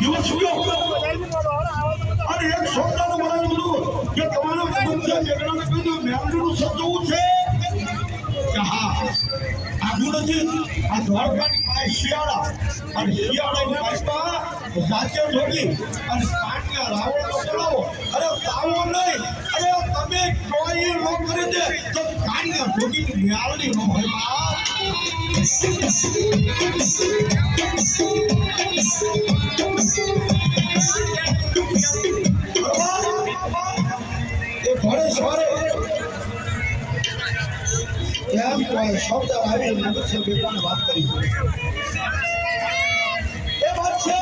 દિવસ ગયો અને એક સોમનાનું બનાવી દીધું કે તમારા મનુષ્ય મેઘનાને કીધું મેળવીનું સજવું છે કે હા આગુ નથી આ દ્વારકાની પાસે શિયાળા અને શિયાળાની પાસે જાતે જોગી અને કાંઠિયા રાવણનો બોલાવો અરે તાવો નહીં અરે તમે કોઈ ન કરી દે તો કાંઠિયા જોગીની મ્યાલની ન હોય ઘરે સવારે એમ કોઈ શબ્દ આવી મનુષ્ય બેટાને વાત કરી એ વાત છે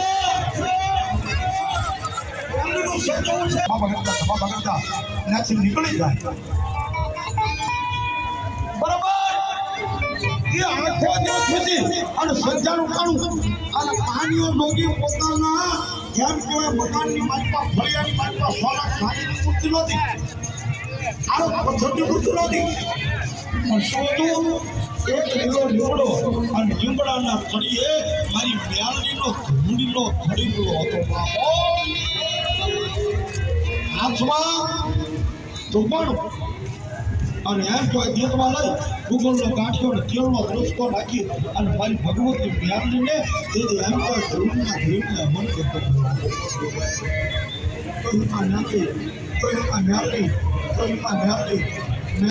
એમનું સજવું છે બગડતા એનાથી નીકળી જાય બરાબર એ આંખો જો સુધી અને સજ્જાનું કાણું અને પાણીઓ ડોગી પોતાના જેમ કોઈ મકાનની બાજુમાં ફળિયાની બાજુમાં સોના ખાલીની મૂર્તિ નહોતી આ પથ્થરની મૂર્તિ નહોતી પણ શું એક લીલો લીમડો અને લીમડાના થડીએ મારી મ્યાલડીનો ધૂંડીનો થડીલો હતો હાથમાં ધૂપણ અને એમ તો દેતમાં લઈ ગુગળનો ગાંઠિયો ને તેલનો રસ્તો નાખી અને મારી ભગવતી મ્યાલડીને તે એમ તો ધૂળના મન કરતો કોઈ નાખી કોઈ મ્યાલડી કોઈ મ્યાલડી